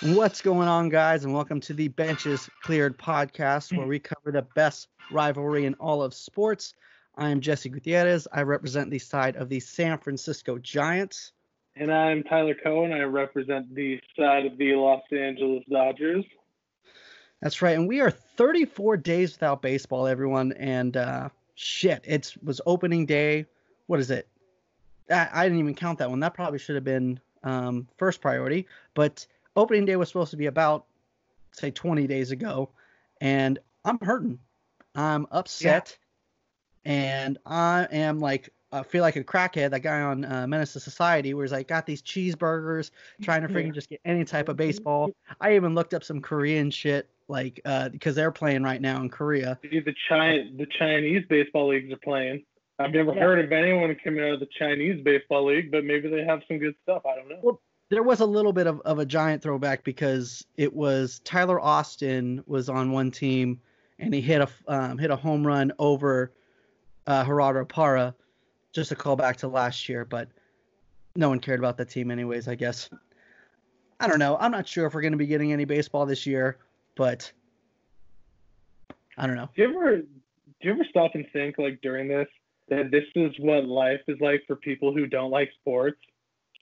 What's going on, guys, and welcome to the Benches Cleared podcast, where we cover the best rivalry in all of sports. I am Jesse Gutierrez. I represent the side of the San Francisco Giants. And I'm Tyler Cohen. I represent the side of the Los Angeles Dodgers. That's right, and we are 34 days without baseball, everyone, and it was opening day. What is it? I didn't even count that one. That probably should have been first priority, but opening day was supposed to be about, say, 20 days ago, and I'm hurting. I'm upset, and I feel like a crackhead, that guy on Menace to Society, where he's like, got these cheeseburgers, trying to freaking just get any type of baseball. I even looked up some Korean shit, because they're playing right now in Korea. The Chinese baseball leagues are playing. I've never heard of anyone coming out of the Chinese baseball league, but maybe they have some good stuff. I don't know. Well, there was a little bit of a Giant throwback, because it was Tyler Austin was on one team, and he hit a home run over Gerardo Parra, just a callback to last year, but no one cared about that team anyways, I guess. I don't know. I'm not sure if we're going to be getting any baseball this year, but I don't know. Do you ever stop and think, like, during this, that this is what life is like for people who don't like sports,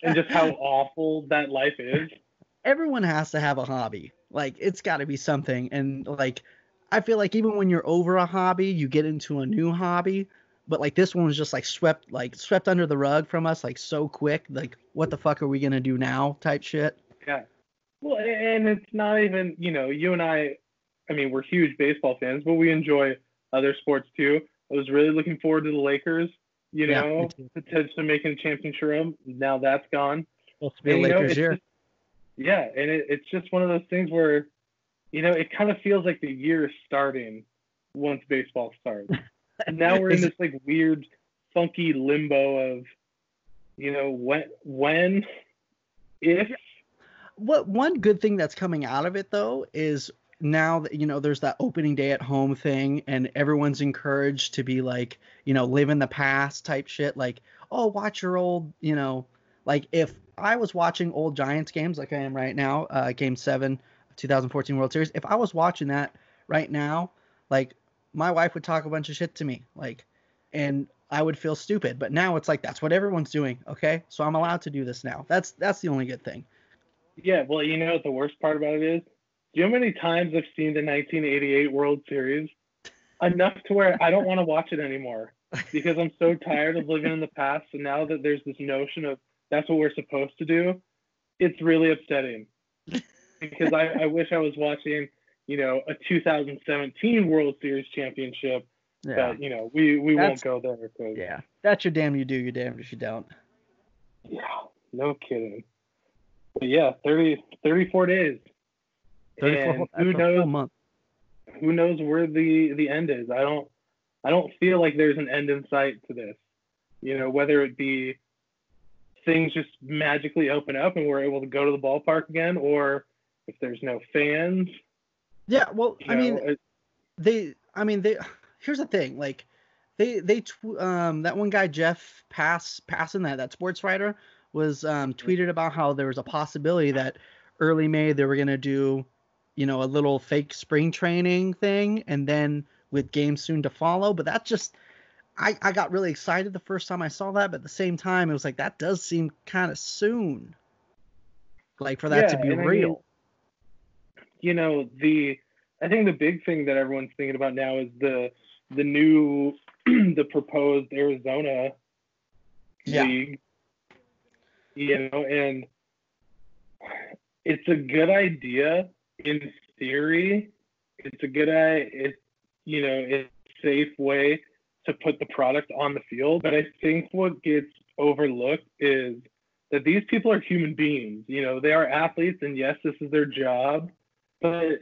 and just how awful that life is? Everyone has to have a hobby. Like, it's got to be something. And, like, I feel like even when you're over a hobby, you get into a new hobby. But, like, this one was just, like, swept under the rug from us, like, so quick. Like, what the fuck are we going to do now type shit? Yeah. Well, and it's not even, you and I mean, we're huge baseball fans, but we enjoy other sports too. I was really looking forward to the Lakers, potentially making a championship run. Now that's gone. Supposed to be a Lakers year. And it's just one of those things where, it kind of feels like the year is starting once baseball starts. And now we're in this, like, weird, funky limbo of, when, if. What one good thing that's coming out of it, though, is now that, there's that opening day at home thing, and everyone's encouraged to be like, live in the past type shit. Like, oh, watch your old, like, if I was watching old Giants games like I am right now, Game 7, 2014 World Series, if I was watching that right now, like, my wife would talk a bunch of shit to me, like, and I would feel stupid. But now it's like, that's what everyone's doing. Okay. So I'm allowed to do this now. That's the only good thing. Yeah. Well, what the worst part about it is? Do you know how many times I've seen the 1988 World Series? Enough to where I don't want to watch it anymore, because I'm so tired of living in the past. And now that there's this notion of that's what we're supposed to do, it's really upsetting, because I wish I was watching, a 2017 World Series championship. Yeah. But, we won't go there. Yeah. That's your damn you do, you're damned if you don't. Yeah. No kidding. But yeah, 34 days. 34, and who knows where the end is? I don't feel like there's an end in sight to this. Whether it be things just magically open up and we're able to go to the ballpark again, or if there's no fans. Yeah, well, they here's the thing, like, that one guy, Jeff Passan, that sports writer, was tweeted about how there was a possibility that early May they were going to do, a little fake spring training thing, and then with games soon to follow. But that's just, I got really excited the first time I saw that, but at the same time, it was like, that does seem kind of soon, like, for that to be real. I think the big thing that everyone's thinking about now is the new, the proposed Arizona league. And it's a good idea in theory. It's a good idea. It's a safe way to put the product on the field. But I think what gets overlooked is that these people are human beings. They are athletes, and yes, this is their job. But,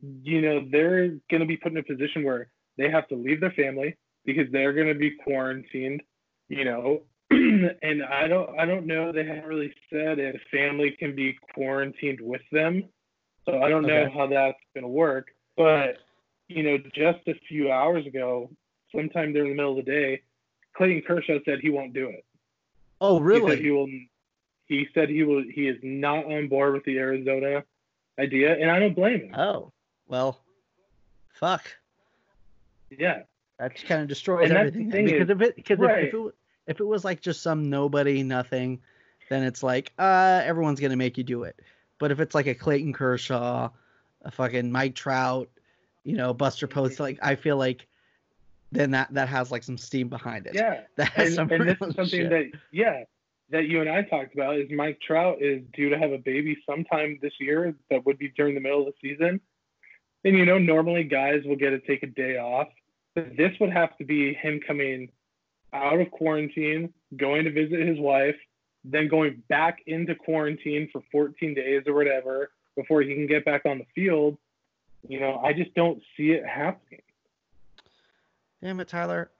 they're going to be put in a position where they have to leave their family because they're going to be quarantined, and I don't know. They haven't really said if family can be quarantined with them. So I don't know how that's going to work. But, just a few hours ago, sometime during the middle of the day, Clayton Kershaw said he won't do it. Oh, really? He said he is not on board with the Arizona idea, and I don't blame him. Oh, well, fuck. Yeah. That kind of destroys And that's everything the then. thing Because is, right. if it was like just some nobody, nothing, then it's like, everyone's gonna make you do it. But if it's like a Clayton Kershaw, a fucking Mike Trout, Buster Posey, like I feel like then that has like some steam behind it. Yeah. That has some And this real is something shit. that you and I talked about is Mike Trout is due to have a baby sometime this year that would be during the middle of the season. And normally guys will get to take a day off, but this would have to be him coming out of quarantine, going to visit his wife, then going back into quarantine for 14 days or whatever before he can get back on the field. I just don't see it happening. Damn it, Tyler.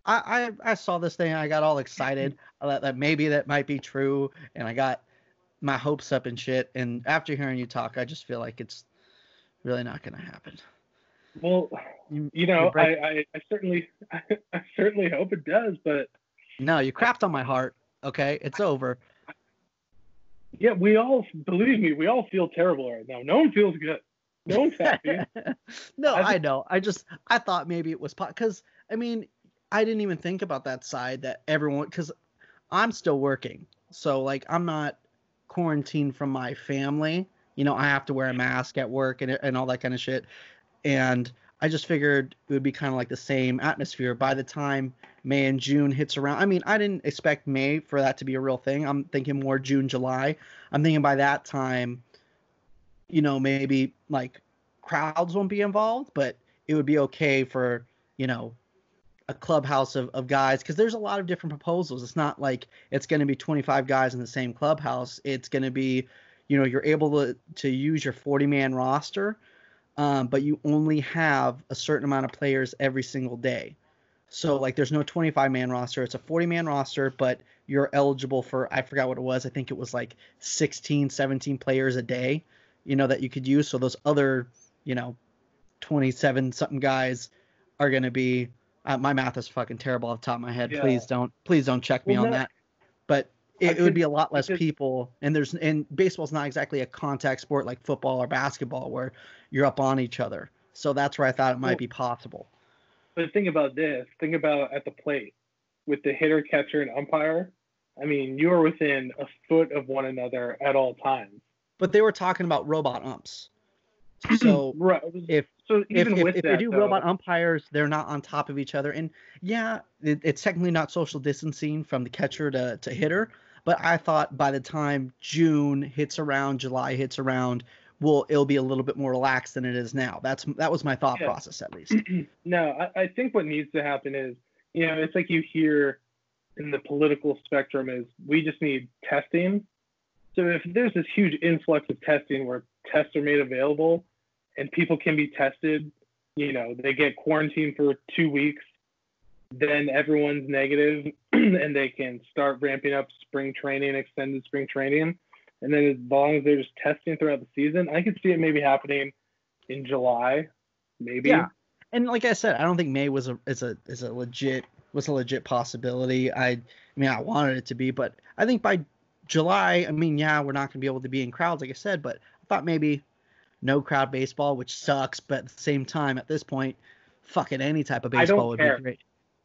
I saw this thing and I got all excited that maybe that might be true, and I got my hopes up and shit. And after hearing you talk, I just feel like it's really not going to happen. Well, I certainly I certainly hope it does, but no, you crapped on my heart. Okay, it's over. Yeah, believe me, we all feel terrible right now. No one feels good. No one's happy. No, I know. I thought maybe it was because I mean, I didn't even think about that side that everyone, because I'm still working, so like I'm not quarantined from my family. I have to wear a mask at work and all that kind of shit. And I just figured it would be kind of like the same atmosphere by the time May and June hits around. I mean, I didn't expect May for that to be a real thing. I'm thinking more June, July. I'm thinking by that time, maybe like crowds won't be involved, but it would be okay for, a clubhouse of guys, because there's a lot of different proposals. It's not like it's going to be 25 guys in the same clubhouse. It's going to be, you're able to use your 40-man roster, but you only have a certain amount of players every single day. So like there's no 25-man roster. It's a 40-man roster, but you're eligible for, I forgot what it was. I think it was like 16, 17 players a day, that you could use. So those other, 27 something guys are going to be, my math is fucking terrible off the top of my head. Yeah. Please don't check me on that. But it would be a lot less people, and baseball's not exactly a contact sport like football or basketball where you're up on each other. So that's where I thought it might be possible. But think about this. Think about at the plate with the hitter, catcher, and umpire. I mean, you are within a foot of one another at all times. But they were talking about robot umps. So right. if they do robot umpires, they're not on top of each other. And yeah, it's technically not social distancing from the catcher to hitter. But I thought by the time June hits around, July hits around, it'll be a little bit more relaxed than it is now. That was my thought process, at least. No, I think what needs to happen is, it's like you hear in the political spectrum is we just need testing. So if there's this huge influx of testing where tests are made available and people can be tested, they get quarantined for 2 weeks, then everyone's negative and they can start ramping up spring training, extended spring training. And then as long as they're just testing throughout the season, I could see it maybe happening in July, maybe. Yeah. And like I said, I don't think May was a legit possibility. I mean, I wanted it to be, but I think by July, I mean, yeah, we're not going to be able to be in crowds, like I said, but I thought maybe no crowd baseball, which sucks, but at the same time, at this point, fucking any type of baseball would be great.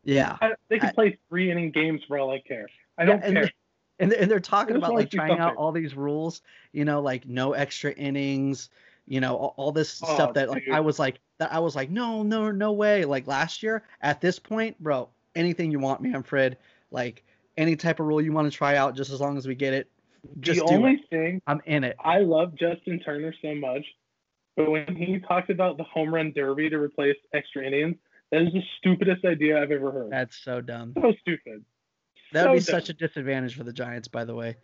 Yeah. They could play 3-inning games for all I care. I don't care. And they're talking about like trying out all these rules, like no extra innings, all this stuff that like dude. I was like no way. Like last year at this point, bro, anything you want, Manfred, like any type of rule you want to try out, just as long as we get it. Just the only thing I'm in it. I love Justin Turner so much, but when he talked about the home run derby to replace extra innings, that is the stupidest idea I've ever heard. That's so dumb. So stupid. That would be such a disadvantage for the Giants, by the way.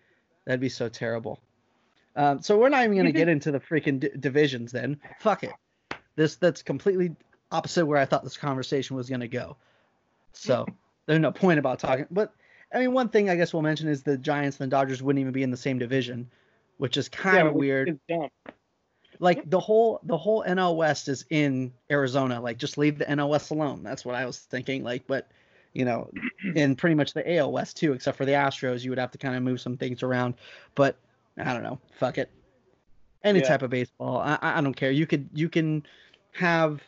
That'd be so terrible. So we're not even going to get into the freaking divisions then. Fuck it. That's completely opposite where I thought this conversation was going to go. So there's no point about talking. But, I mean, one thing I guess we'll mention is the Giants and the Dodgers wouldn't even be in the same division, which is kind of weird. It's dumb. Like the whole NL West is in Arizona. Like just leave the NL West alone. That's what I was thinking. Like, but and pretty much the AL West too, except for the Astros, you would have to kind of move some things around. But I don't know. Fuck it. Any Yeah. type of baseball. I don't care. You can have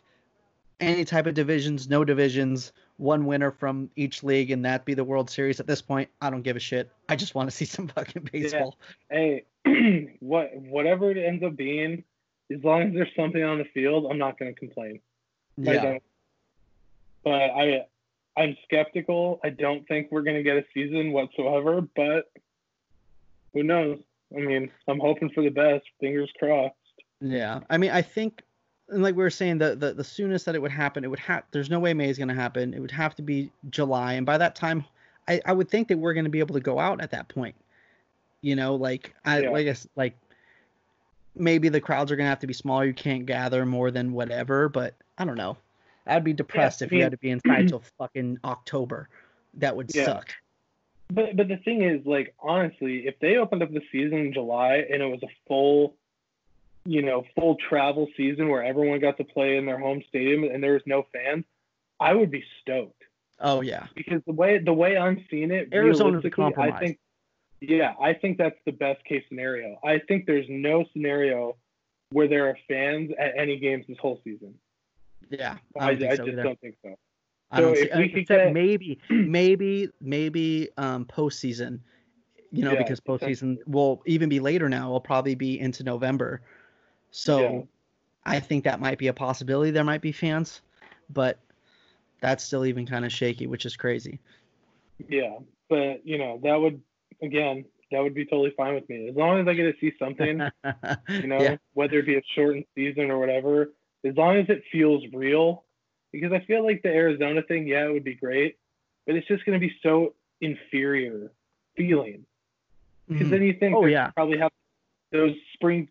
any type of divisions, no divisions, one winner from each league, and that be the World Series. At this point, I don't give a shit. I just want to see some fucking Yeah. baseball. Hey, whatever it ends up being, as long as there's something on the field, I'm not going to complain. I Yeah. don't. But I'm skeptical. I don't think we're going to get a season whatsoever, but who knows? I mean, I'm hoping for the best. Fingers crossed. Yeah. I mean, I think, and like we were saying, the soonest that it would happen, there's no way May is going to happen. It would have to be July. And by that time, I would think that we're going to be able to go out at that point. You know, Yeah. like maybe the crowds are going to have to be smaller. You can't gather more than whatever, but I don't know. I'd be Yeah. depressed I if you mean, had to be inside till fucking October. That would yeah. suck. But the thing is, like, honestly, if they opened up the season in July and it was a full, full travel season where everyone got to play in their home stadium and there was no fans, I would be stoked. Oh yeah. Because the way I'm seeing it, Arizona's a realistically, compromise. I think that's the best case scenario. I think there's no scenario where there are fans at any games this whole season. Yeah, I just don't think so. I don't see, if we could except get maybe postseason, yeah, because postseason will even be later now. It'll probably be into November. yeah, So I think that might be a possibility. There might be fans, but that's still even kind of shaky, which is crazy. yeah. But that would be totally fine with me as long as I get to see something. Yeah. Whether it be a shortened season or whatever, as long as it feels real. Because I feel like the Arizona thing, yeah, it would be great, but it's just going to be so inferior feeling. Because then you think they probably have the spring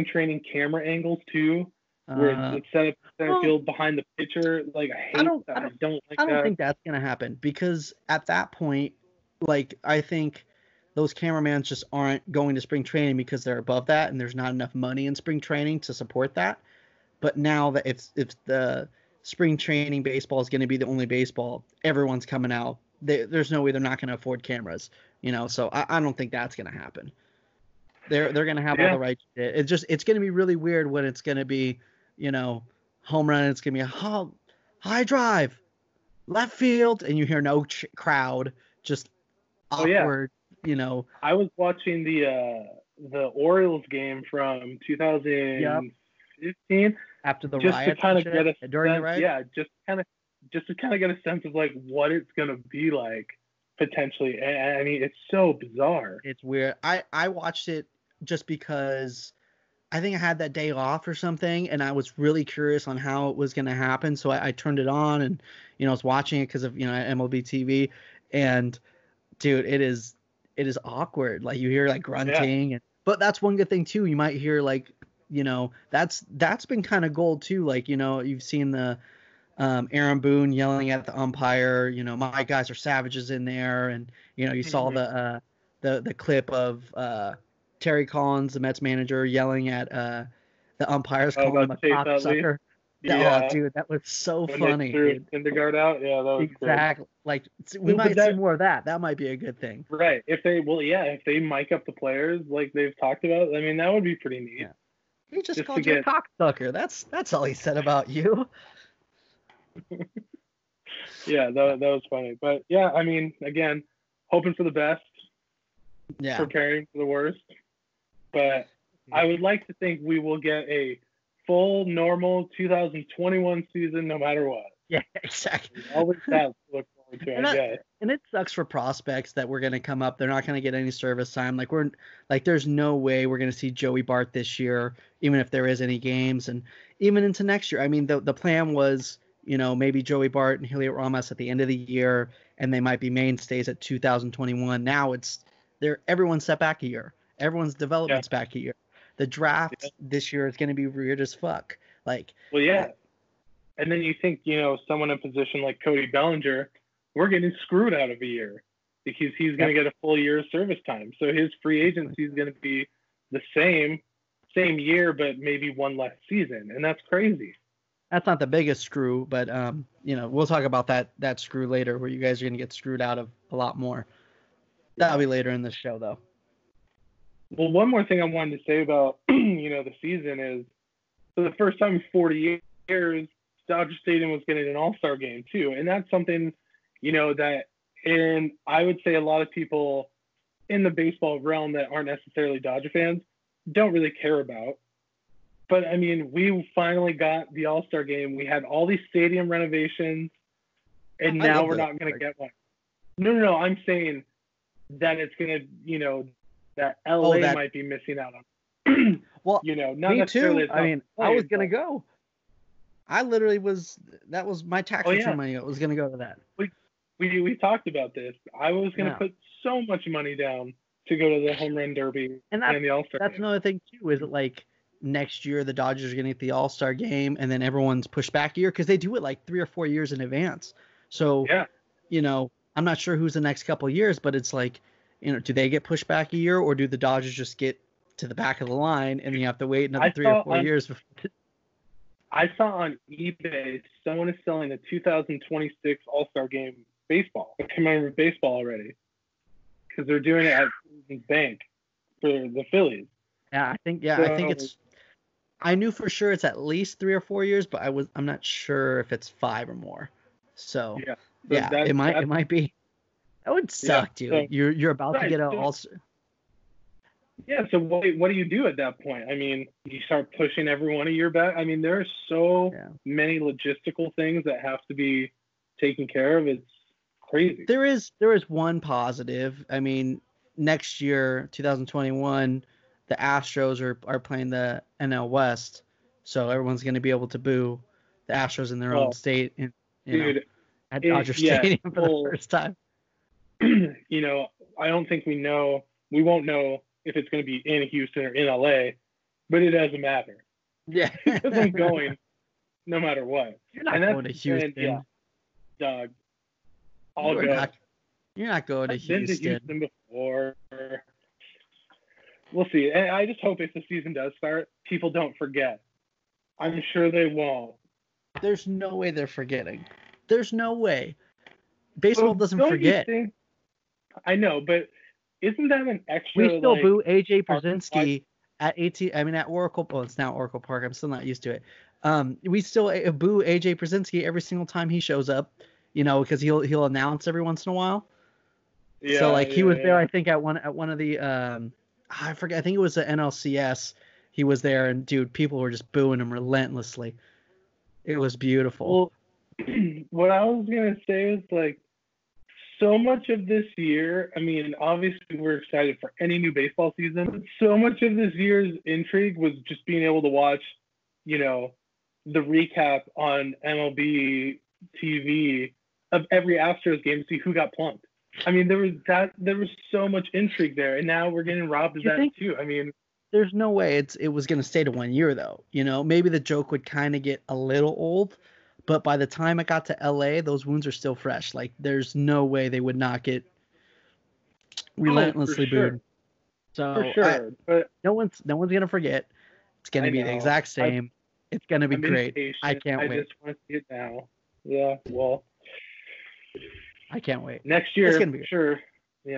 training camera angles too, where it's set up center field behind the pitcher. Like I don't like that. I don't think that's gonna happen because at that point, like I think those cameramans just aren't going to spring training because they're above that and there's not enough money in spring training to support that. But now that if the spring training baseball is going to be the only baseball, everyone's coming out. There's no way they're not going to afford cameras, So I don't think that's going to happen. They're going to have all the right shit. It's going to be really weird when it's going to be, home run. It's going to be a high drive, left field, and you hear no crowd, just awkward. I was watching the Orioles game from 2015 after the just riots to kind of get a during sense, the riot. yeah, just to kind of get a sense of like what it's gonna be like potentially. I mean, it's so bizarre. It's weird. I watched it just because I think I had that day off or something, and I was really curious on how it was going to happen. So I turned it on, and I was watching it because of MLB TV, and dude, it is awkward. Like you hear like grunting, but that's one good thing too. You might hear like that's been kind of gold too. Like you've seen the Aaron Boone yelling at the umpire. My guys are savages in there, and you saw the clip of Terry Collins, the Mets manager, yelling at the umpires, calling him a cocksucker. Yeah. Oh, dude, that was so when funny. They threw Syndergaard out. Yeah, that was exactly. Great. Like we might see more of that. That might be a good thing. Right. If they mic up the players like they've talked about, I mean, that would be pretty neat. Yeah. He just called you a cocksucker. That's all he said about you. Yeah, that was funny. But yeah, I mean, again, hoping for the best. Yeah. Preparing for the worst. But I would like to think we will get a full normal 2021 season no matter what. Yeah, exactly. Always have to look forward to, I guess. And it sucks for prospects that we're gonna come up. They're not gonna get any service time. There's no way we're gonna see Joey Bart this year, even if there is any games, and even into next year. I mean, the plan was, maybe Joey Bart and Heliot Ramos at the end of the year, and they might be mainstays at 2021. Now everyone's set back a year. Everyone's development's back a year. The draft this year is going to be weird as fuck. And then you think, someone in a position like Cody Bellinger, we're getting screwed out of a year because he's going to get a full year of service time. So his free agency is going to be the same year, but maybe one less season. And that's crazy. That's not the biggest screw, but, we'll talk about that screw later where you guys are going to get screwed out of a lot more. That'll be later in the show, though. Well, one more thing I wanted to say about, the season is for the first time in 40 years, Dodger Stadium was getting an All-Star game too. And that's something, that, and I would say a lot of people in the baseball realm that aren't necessarily Dodger fans don't really care about. But I mean, we finally got the All-Star game. We had all these stadium renovations, and now we're not going to get one. No. I'm saying that it's going to, that LA might be missing out on. Well, not me necessarily. Too. I mean, I was going to go. I literally that was my tax return money. It was going to go to that. We talked about this. I was going to put so much money down to go to the home run derby and the All-Star That's game. Another thing too. Is it like next year the Dodgers are going to get the All-Star game and then everyone's pushed back a year because they do it like 3 or 4 years in advance. So, I'm not sure who's the next couple of years, but it's like, do they get pushed back a year or do the Dodgers just get to the back of the line and then you have to wait another 3 or 4 years? I saw on eBay someone is selling the 2026 All-Star game baseball, commemorative baseball already, because they're doing it at Bank for the Phillies. Yeah, I think it's. I knew for sure it's at least 3 or 4 years, but I'm not sure if it's 5 or more. So it might be. That would suck, dude. So, you're about to get an All-Star. Yeah, so what do you do at that point? I mean, you start pushing everyone a year back. I mean, there are so many logistical things that have to be taken care of. It's crazy. There is one positive. I mean, next year, 2021, the Astros are playing the NL West, so everyone's going to be able to boo the Astros in their own state at Dodger Stadium for the first time. I don't think we won't know if it's going to be in Houston or in LA, but it doesn't matter. Yeah. Because I'm going no matter what. You're not going to Houston. Dog. I'll go. You're not going to Houston. I've been to Houston before. We'll see. And I just hope if the season does start, people don't forget. I'm sure they won't. There's no way they're forgetting. There's no way. Baseball doesn't forget. I know, but isn't that an extra? We still boo AJ Pierzynski at Oracle. Well, it's now Oracle Park. I'm still not used to it. We still boo AJ Pierzynski every single time he shows up. Because he'll announce every once in a while. Yeah. So he was there, I think, at one of the I forget. I think it was the NLCS. He was there, and dude, people were just booing him relentlessly. It was beautiful. Well, what I was gonna say is so much of this year, I mean, obviously we're excited for any new baseball season, but so much of this year's intrigue was just being able to watch, the recap on MLB TV of every Astros game to see who got plunked. I mean, there was so much intrigue there, and now we're getting robbed of that too. I mean, there's no way it was going to stay to 1 year though. Maybe the joke would kind of get a little old. But by the time it got to LA, those wounds are still fresh. There's no way they would not get relentlessly booed. So for sure. But no one's gonna forget. It's gonna be the exact same. It's gonna be great. I can't wait. I just want to see it now. Yeah, well, I can't wait. Next year, it's gonna be sure. Yeah.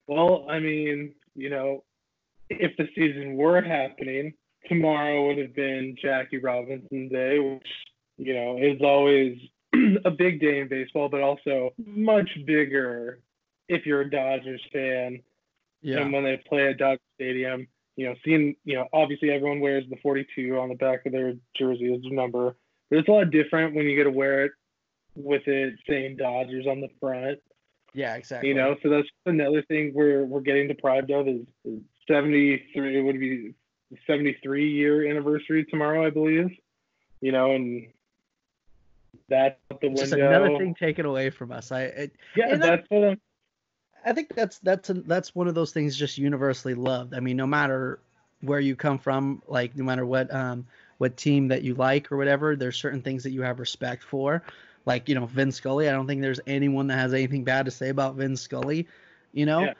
Well, I mean, if the season were happening, tomorrow would have been Jackie Robinson Day, which is always a big day in baseball, but also much bigger if you're a Dodgers fan. Yeah. And when they play at Dodger Stadium, seeing, obviously everyone wears the 42 on the back of their jersey as a number, but it's a lot different when you get to wear it with it saying Dodgers on the front. Yeah, exactly. So that's another thing we're getting deprived of is 73. It would be the 73-year anniversary tomorrow, I believe. And that's the window. Just another thing taken away from us. That's what I think that's one of those things just universally loved. I mean, no matter where you come from, no matter what team that you like or whatever, there's certain things that you have respect for. Vin Scully. I don't think there's anyone that has anything bad to say about Vin Scully. Yeah.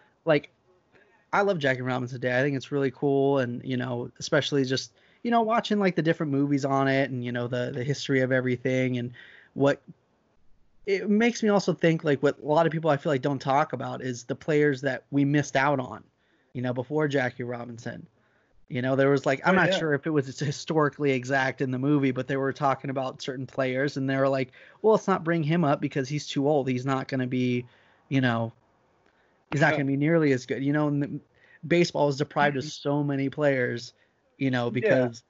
I love Jackie Robinson Day. I think it's really cool, and especially just watching the different movies on it, and the history of everything, and what it makes me also think what a lot of people I feel don't talk about is the players that we missed out on, before Jackie Robinson. You know, there was like, I'm Oh not yeah. sure if it was historically exact in the movie, but they were talking about certain players and they were like, well, let's not bring him up because he's too old. He's not going to be, you know, he's not Yeah. going to be nearly as good. You know, and baseball is deprived of so many players, you know, Yeah. because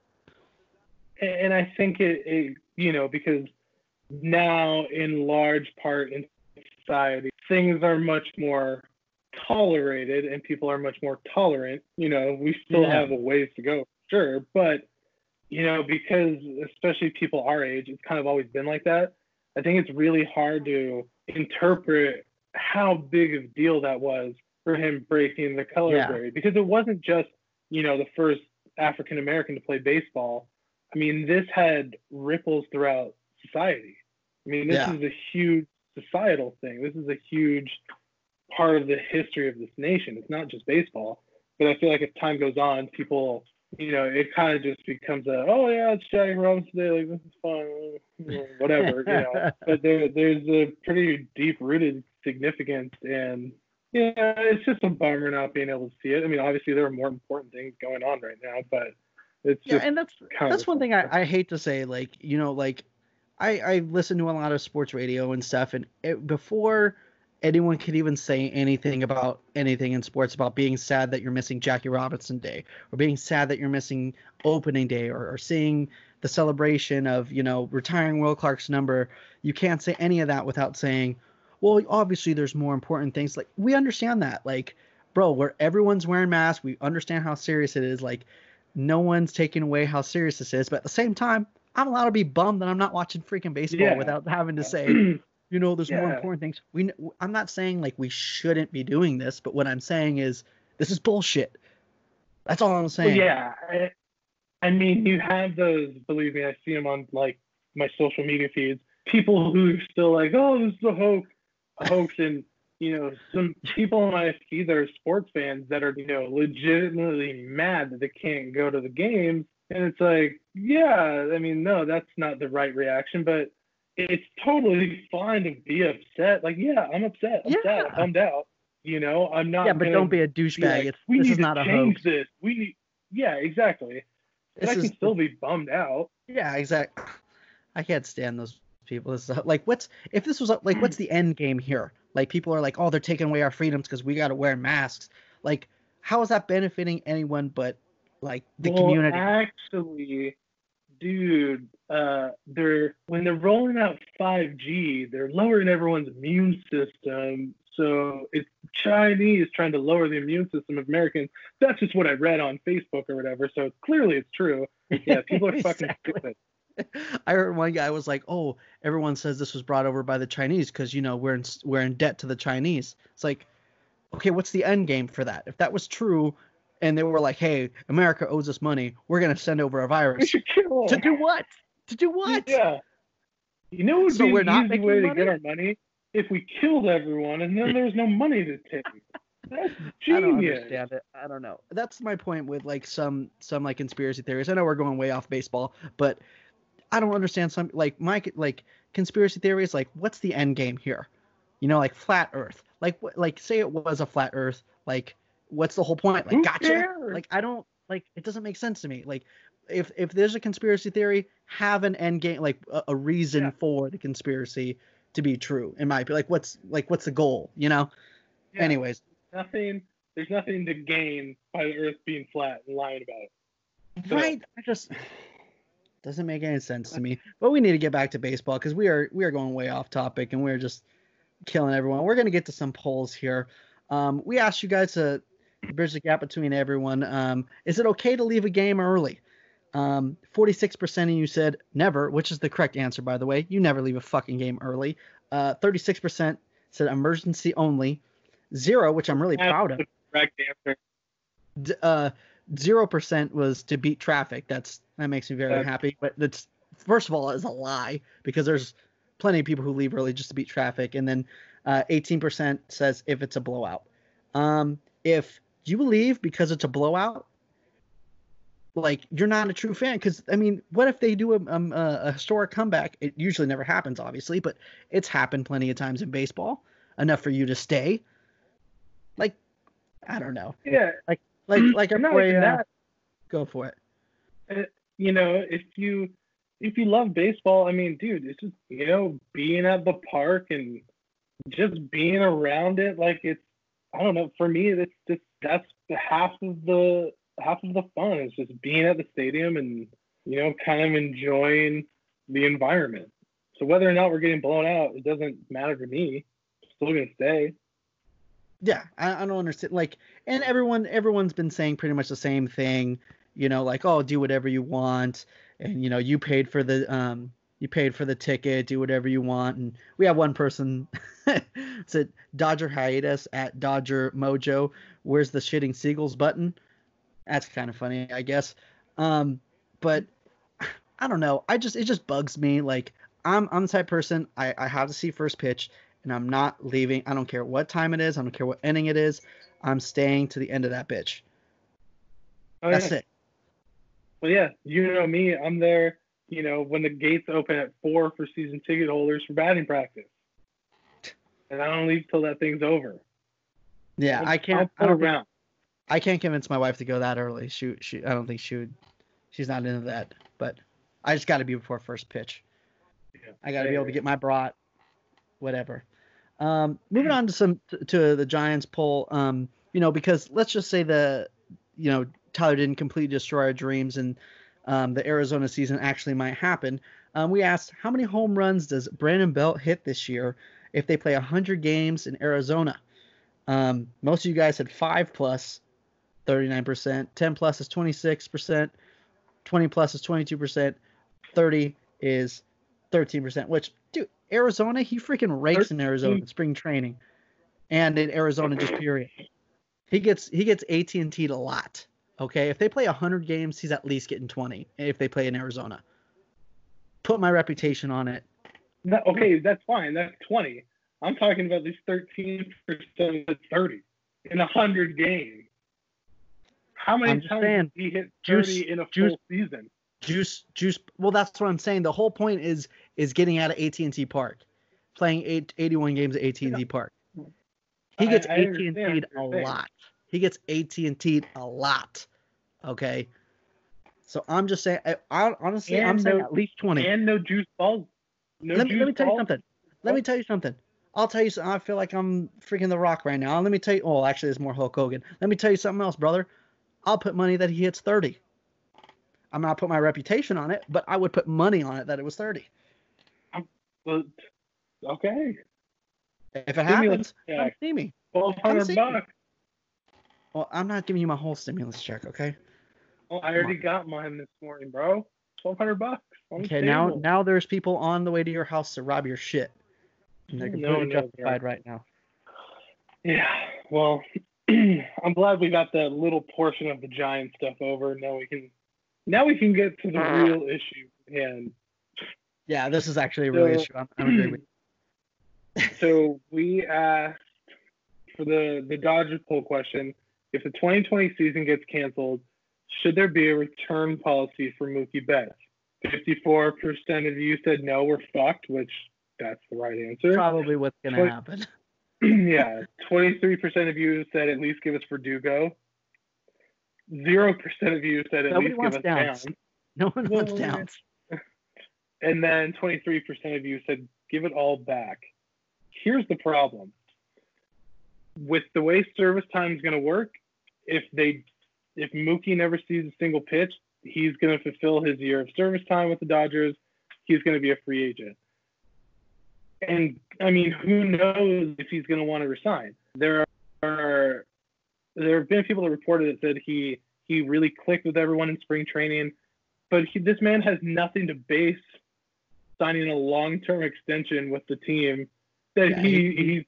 And I think it because now in large part in society things are much more tolerated and people are much more tolerant. We still yeah, have a ways to go, sure, but because especially people our age, it's kind of always been like that. I think it's really hard to interpret how big of a deal that was for him breaking the color yeah, barrier, because it wasn't just the first African American to play baseball. I mean, this had ripples throughout society. I mean, this yeah. is a huge societal thing. This is a huge part of the history of this nation. It's not just baseball. But I feel like as time goes on, people, it kind of just becomes oh yeah, it's Jackie Robinson Day, like this is fun, whatever. But there's a pretty deep rooted significance, and it's just a bummer not being able to see it. I mean, obviously there are more important things going on right now, but it's Yeah, just and kind of that's one thing I hate to say. Like, you know, like I listen to a lot of sports radio and stuff, and before anyone could even say anything about anything in sports about being sad that you're missing Jackie Robinson Day or being sad that you're missing opening day or seeing the celebration of, you know, retiring Will Clark's number, you can't say any of that without saying, well, obviously there's more important things. Like, we understand that. Like, bro, where everyone's wearing masks, we understand how serious it is. Like, no one's taking away how serious this is, but at the same time, I'm allowed to be bummed that I'm not watching freaking baseball yeah. without having to say, you know, there's more Yeah. important things. I'm not saying like we shouldn't be doing this, but what I'm saying is this is bullshit. That's all I'm Well, saying. yeah. I mean, you have those, believe me, I see them on like my social media feeds. People who are still like, oh, this is a hoax. And, some people on my feed that are sports fans that are, legitimately mad that they can't go to the games. And it's like, yeah, I mean, no, that's not the right reaction, but it's totally fine to be upset. Like, yeah, I'm upset. I'm sad. I'm Yeah. bummed out. I'm Yeah, not but going don't to be a be douchebag. like, we This is need to not a change hoax. this. Yeah, exactly. But I This is can still be bummed out. yeah, exactly. I can't stand those people. It's like, if this was like, what's the end game here? Like, people are like, oh, they're taking away our freedoms because we got to wear masks. Like, how is that benefiting anyone but like the Well, community? actually, dude, when they're rolling out 5G, they're lowering everyone's immune system. So it's Chinese trying to lower the immune system of Americans. That's just what I read on Facebook or whatever. So clearly it's true. Yeah, people are fucking Exactly. stupid. I heard one guy was like, "Oh, everyone says this was brought over by the Chinese because you know we're in debt to the Chinese." It's like, okay, what's the end game for that? If that was true, and they were like, "Hey, America owes us money. We're gonna send over a We virus should kill to them. do what? To do what? Yeah. It would So be an we're not easy way making to get money?" our money if we killed everyone and then there was no money to take. That's I don't genius. understand it. I don't know. That's my point with like some like conspiracy theories. I know we're going way off baseball, but I don't understand some like conspiracy theories. Like, what's the end game here? You know, like flat Earth. Like say it was a flat Earth. Like, what's the whole point? Like, Who gotcha. cares? Like, I don't like. It doesn't make sense to me. Like, if there's a conspiracy theory, have an end game, like a reason Yeah. for the conspiracy to be true. In my opinion, what's the goal? You know. Yeah. Anyways, Nothing. There's nothing to gain by the Earth being flat and lying about it. So right? I just doesn't make any sense to me. But we need to get back to baseball because we are going way off topic and we're just killing everyone. We're gonna get to some polls here. We asked you guys to bridge the gap between everyone. Is it okay to leave a game early? 46% of you said never, which is the correct answer, by the way. You never leave a fucking game early. 36% said emergency only. Zero, which I'm really that's proud of. the correct answer. 0% was to beat traffic. That makes me very That's, happy. But that's first of all is a lie because there's plenty of people who leave early just to beat traffic. And then 18% says if it's a blowout. If you leave because it's a blowout, like you're not a true fan. Because I mean, what if they do a historic comeback? It usually never happens, obviously, but it's happened plenty of times in baseball. Enough for you to stay. Like, I don't know. yeah. Like our And not boy even that. Go for it. You know, if you love baseball, I mean, dude, it's just, you know, being at the park and just being around it. Like, it's, I don't know, for me, that's half of the fun is just being at the stadium and, you know, kind of enjoying the environment. So whether or not we're getting blown out, it doesn't matter to me. I'm still gonna stay. Yeah, I don't understand. Like, and everyone's been saying pretty much the same thing. You know, like, oh, do whatever you want, and you know, you paid for the ticket, do whatever you want. And we have one person said Dodger hiatus at Dodger Mojo. Where's the shitting seagulls button? That's kind of funny, I guess. But I don't know. It just bugs me. Like, I'm the type of person, I have to see first pitch, and I'm not leaving. I don't care what time it is. I don't care what inning it is. I'm staying to the end of that pitch. Oh That's yeah. it. Well, yeah, you know me. I'm there. You know, when the gates open at 4 for season ticket holders for batting practice, and I don't leave till that thing's over. Yeah, I I'll can't. put around. I can't convince my wife to go that early. I don't think she would. She's not into that. But I just got to be before first pitch. Yeah, I got to be able to get my brat, whatever. Moving on to the Giants poll. You know, because let's just say you know, Tyler didn't completely destroy our dreams, and the Arizona season actually might happen. We asked how many home runs does Brandon Belt hit this year if they play 100 games in Arizona? Most of you guys said 5 plus, 39%. 10 plus is 26%. 20 plus is 22%. 30 is 13%. Which, dude, Arizona, he freaking rakes in Arizona in spring training, and in Arizona just period. He gets AT&T'd a lot. Okay, if they play 100 games, he's at least getting 20. If they play in Arizona, put my reputation on it. No, okay, that's fine. That's 20. I'm talking about these 13% to 30 in 100 games. How many times did he hit 30 in a full season? Juice. Well, that's what I'm saying. The whole point is getting out of AT&T Park, playing 81 games at AT&T Park. He gets AT&T'd a lot. He gets AT&T'd a lot. Okay. So I'm just saying. Honestly, I'm saying at least 20. And no juice balls. Let me tell you something. Let me tell you something. I'll tell you something. I feel like I'm freaking The Rock right now. Let me tell you. Oh, actually, there's more Hulk Hogan. Let me tell you something else, brother. I'll put money that he hits 30. I'm not put my reputation on it, but I would put money on it that it was 30. Well, okay. If it happens, come see me. $1,200. Well, I'm not giving you my whole stimulus check, okay? Well, I already got mine this morning, bro. $1,200. Okay, now there's people on the way to your house to rob your shit. And they're completely justified right now. Yeah, well, I'm glad we got that little portion of the Giant stuff over. Now we can get to the real issue. And yeah, this is actually a real issue. I'm agree with you. So we asked for the Dodgers poll question: if the 2020 season gets canceled, should there be a return policy for Mookie Betts? 54% of you said no, we're fucked, which that's the right answer. Probably what's going to happen. Yeah, 23% of you said at least give us Verdugo. 0% of you said at least give us Downs. No one wants Downs. And then 23% of you said give it all back. Here's the problem. With the way service time is going to work, if Mookie never sees a single pitch, he's going to fulfill his year of service time with the Dodgers. He's going to be a free agent. And, I mean, who knows if he's going to want to resign. There have been people that reported that said he really clicked with everyone in spring training, but this man has nothing to base signing a long-term extension with the team that he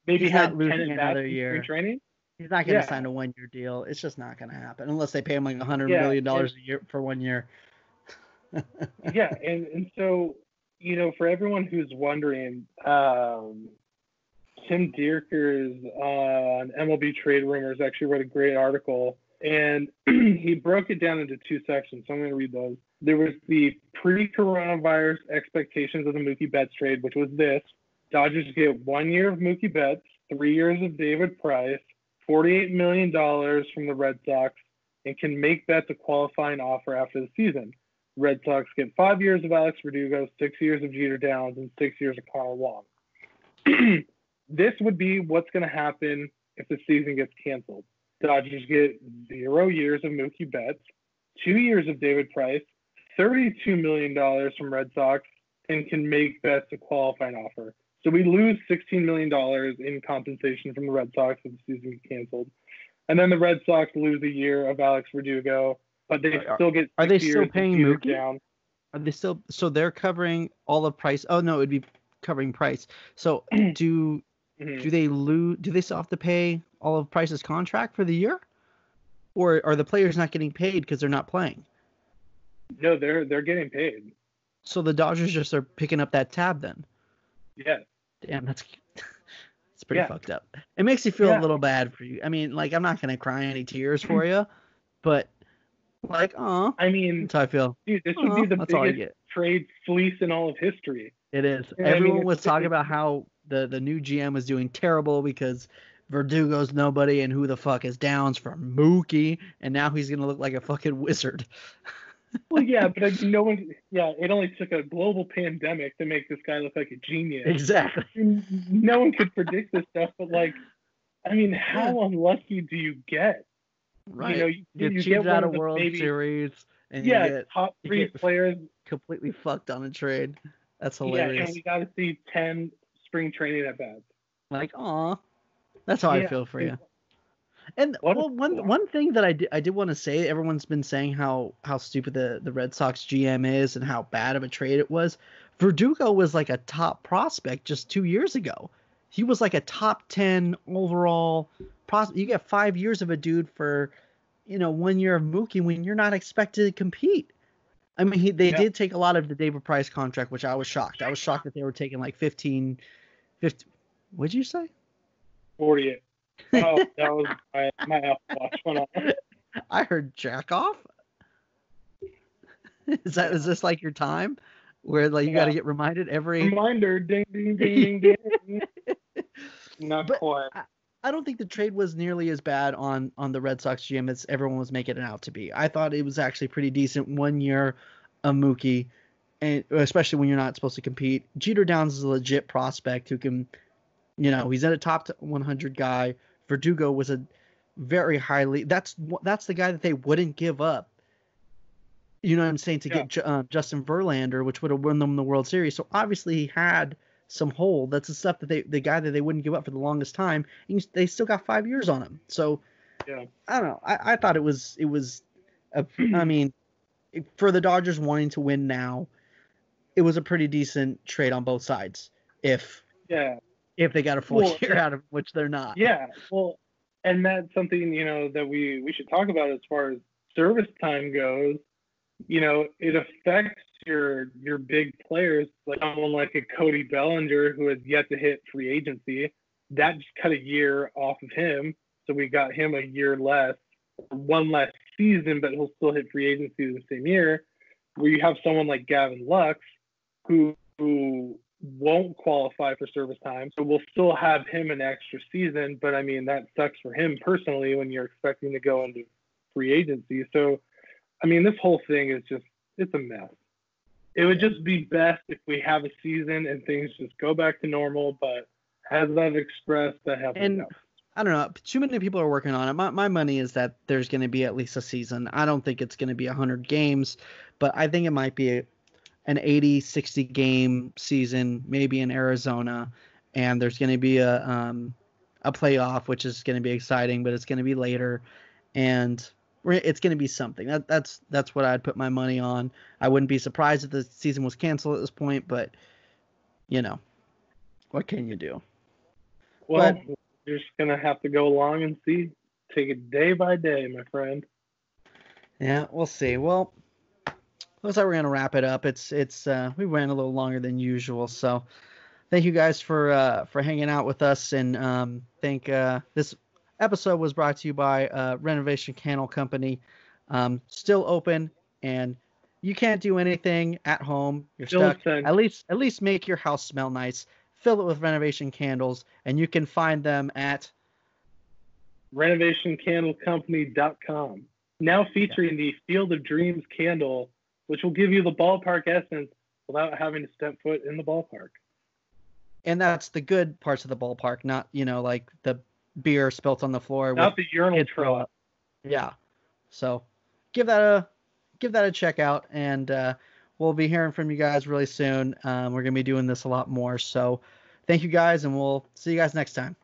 maybe had 10 at-bats in spring training. He's not going to sign a one-year deal. It's just not going to happen unless they pay him like $100 million a year for 1 year. Yeah, and so, you know, for everyone who's wondering, Tim Dierkers on MLB Trade Rumors actually wrote a great article, and he broke it down into two sections, so I'm going to read those. There was the pre-coronavirus expectations of the Mookie Betts trade, which was this: Dodgers get 1 year of Mookie Betts, 3 years of David Price, $48 million from the Red Sox, and can make bets a qualifying offer after the season. Red Sox get 5 years of Alex Verdugo, 6 years of Jeter Downs, and 6 years of Connor Wong. This would be what's going to happen if the season gets canceled. Dodgers get 0 years of Mookie Betts, 2 years of David Price, $32 million from Red Sox, and can make Betts a qualifying offer. So we lose $16 million in compensation from the Red Sox if the season gets canceled. And then the Red Sox lose a year of Alex Verdugo, but they still get 6 Are they years still paying of Mookie? Down. Are they still, so they're covering all of Price? Oh no, it'd be covering Price. So do they still have to pay all of Price's contract for the year? Or are the players not getting paid because they're not playing? No, they're getting paid. So the Dodgers just are picking up that tab then. Yes. Damn, it's pretty fucked up. It makes you feel a little bad for you. I mean, like, I'm not gonna cry any tears for you, but like, I mean, that's how I feel. Dude, this would be the biggest trade fleece in all of history. It is. And Everyone was talking about how the new GM was doing terrible because Verdugo's nobody and who the fuck is Downs for Mookie, and now he's gonna look like a fucking wizard. Well, yeah, but no one. Yeah, it only took a global pandemic to make this guy look like a genius. Exactly. No one could predict this stuff, but like, I mean, how unlucky do you get? Right. You know, you cheated out of World Series, and top 3 players completely fucked on a trade. That's hilarious. Yeah, and we got to see 10 spring training at bats. Like, that's how I feel for you. And one thing that I did want to say, everyone's been saying how stupid the Red Sox GM is and how bad of a trade it was. Verdugo was like a top prospect just 2 years ago. He was like a top 10 overall prospect. You get 5 years of a dude for, 1 year of Mookie when you're not expected to compete. I mean, they did take a lot of the David Price contract, which I was shocked. I was shocked that they were taking like 50. What'd you say? 48. Oh, that was my Apple Watch went off. I heard jack off. Is this like your time where like you got to get reminded every reminder? Ding ding ding ding ding. Not quite. I don't think the trade was nearly as bad on the Red Sox GM as everyone was making it out to be. I thought it was actually pretty decent. 1 year of Mookie, and especially when you're not supposed to compete. Jeter Downs is a legit prospect who can. He's a top 100 guy. Verdugo was a very highly. That's the guy that they wouldn't give up. You know what I'm saying? To get Justin Verlander, which would have won them the World Series. So obviously he had some hold. That's the stuff that the guy that they wouldn't give up for the longest time. And they still got 5 years on him. So I don't know. I thought it was. I mean, for the Dodgers wanting to win now, it was a pretty decent trade on both sides. If they got a full year out of which they're not. Yeah, well, and that's something, that we should talk about as far as service time goes. It affects your big players, like someone like a Cody Bellinger who has yet to hit free agency. That just cut a year off of him, so we got him a year less, 1 less season, but he'll still hit free agency the same year. Where you have someone like Gavin Lux who won't qualify for service time, so we'll still have him an extra season, but I mean that sucks for him personally when you're expecting to go into free agency. So I mean, this whole thing is it's a mess. It would just be best if we have a season and things just go back to normal, but as I've expressed, that happens. And I don't know, too many people are working on it. My money is that there's going to be at least a season. I don't think it's going to be 100 games, but I think it might be an 80, 60 game season, maybe in Arizona, and there's going to be a playoff, which is going to be exciting, but it's going to be later, and it's going to be something. That's what I'd put my money on. I wouldn't be surprised if the season was canceled at this point, but what can you do? Well, you're just going to have to go along and see. Take it day by day, my friend. Yeah, we'll see. Well, looks like we're gonna wrap it up. It's we ran a little longer than usual, so thank you guys for hanging out with us, and this episode was brought to you by Renovation Candle Company. Still open, and you can't do anything at home. You're stuck. At least make your house smell nice. Fill it with renovation candles, and you can find them at renovationcandlecompany.com. Now featuring the Field of Dreams candle, which will give you the ballpark essence without having to step foot in the ballpark. And that's the good parts of the ballpark, not, like the beer spilt on the floor. Not the urinal trough. Yeah. So give that a check out, and we'll be hearing from you guys really soon. We're going to be doing this a lot more. So thank you guys, and we'll see you guys next time.